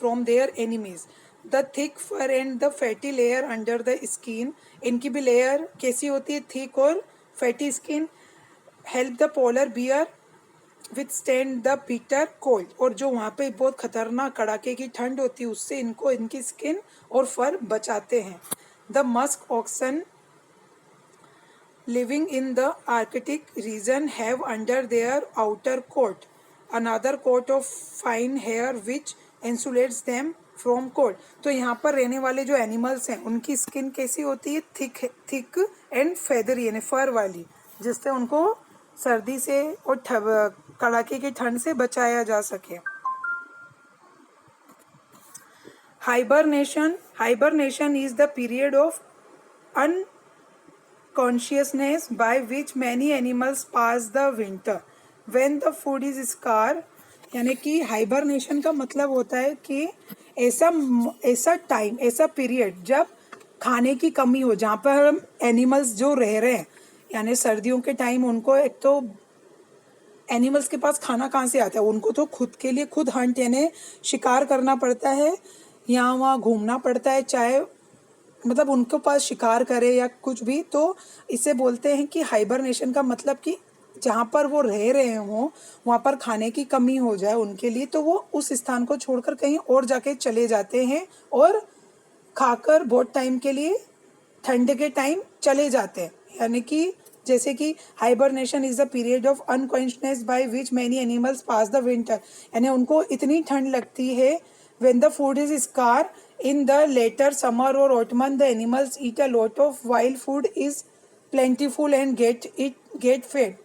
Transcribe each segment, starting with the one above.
from their enemies. The thick fur and the fatty layer under the skin, इनकी भी layer कैसी होती है, थिक और fatty skin, help the polar bear withstand the bitter cold, और जो वहाँ पे बहुत खतरनाक कड़ाके की ठंड होती है उससे इनको इनकी स्किन और फर बचाते हैं. The musk oxen living in the Arctic region have under their outer coat another coat of fine hair which insulates them from cold. तो यहाँ पर रहने वाले जो एनिमल्स हैं उनकी स्किन कैसी होती है, थिक एंड फेदरी यानी फर वाली, जिससे उनको सर्दी से और कड़ाके की ठंड से बचाया जा सके. Hibernation is the period of consciousness by which many animals pass the winter when the food is scarce. यानी कि हाइबरनेशन का मतलब होता है कि ऐसा टाइम, ऐसा पीरियड जब खाने की कमी हो, जहाँ पर हम एनिमल्स जो रह रहे हैं, यानी सर्दियों के टाइम उनको, एक तो एनिमल्स के पास खाना कहाँ से आता है, उनको तो खुद के लिए खुद हंट यानी शिकार करना पड़ता है, यहाँ वहाँ घूमना पड़ता है, चाहे मतलब उनके पास शिकार करे या कुछ भी. तो इसे बोलते हैं कि हाइबरनेशन का मतलब कि जहाँ पर वो रह रहे हों वहाँ पर खाने की कमी हो जाए उनके लिए, तो वो उस स्थान को छोड़कर कहीं और जाके चले जाते हैं और खाकर बहुत टाइम के लिए ठंड के टाइम चले जाते हैं. यानी कि जैसे कि hibernation is the period of unconsciousness by which many animals pass the winter, यानी उनको इतनी ठंड लगती है when the food is scarce in the later summer or autumn, the animals eat a lot of while food is plentiful and get fed.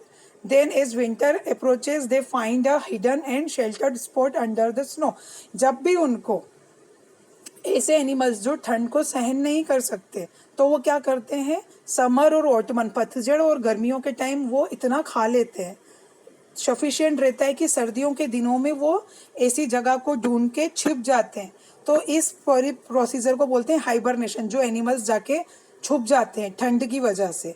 Then as winter approaches they find a hidden and sheltered spot under the snow. जब भी उनको ऐसे animals जो ठंड को सहन नहीं कर सकते तो वो क्या करते हैं, समर और ऑटमन, पतझड़ और गर्मियों के टाइम वो इतना खा लेते हैं, सफिशिएंट रहता है कि सर्दियों के दिनों में वो ऐसी जगह को ढूंढ के छिप जाते हैं. तो इस पूरी प्रोसीजर को बोलते हैं हाइबरनेशन, जो एनिमल्स जाके छुप जाते हैं ठंड की वजह से,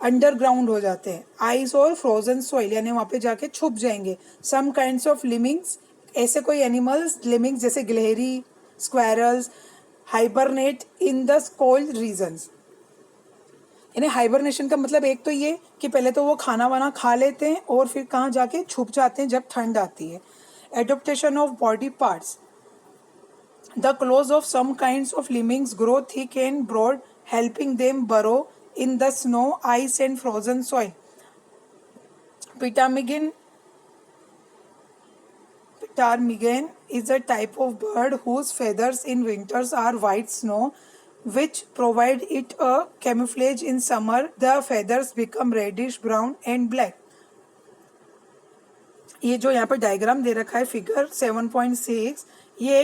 अंडरग्राउंड हो जाते हैं. आइस और फ्रोजन सॉइल यानी वहाँ पे जाके छुप जाएंगे. सम काइंड्स ऑफ लिमिंग्स, ऐसे कोई एनिमल्स लिमिंग्स जैसे गिलहरी, squirrels, hibernate in the cold regions. यानी हाइबरनेशन का मतलब एक तो ये कि पहले तो वो खाना वाना खा लेते हैं और फिर कहाँ जाके छुप जाते हैं जब ठंड आती है. Adaptation of body parts, the claws of some kinds of lemmings grow thick and broad helping them burrow in the snow, ice and frozen soil. Ptarmigan is a type of bird whose feathers in winters are white snow which provide it a camouflage in summer. The feathers become reddish brown and black. ये जो यहाँ पर diagram दे रखा है figure 7.6, ये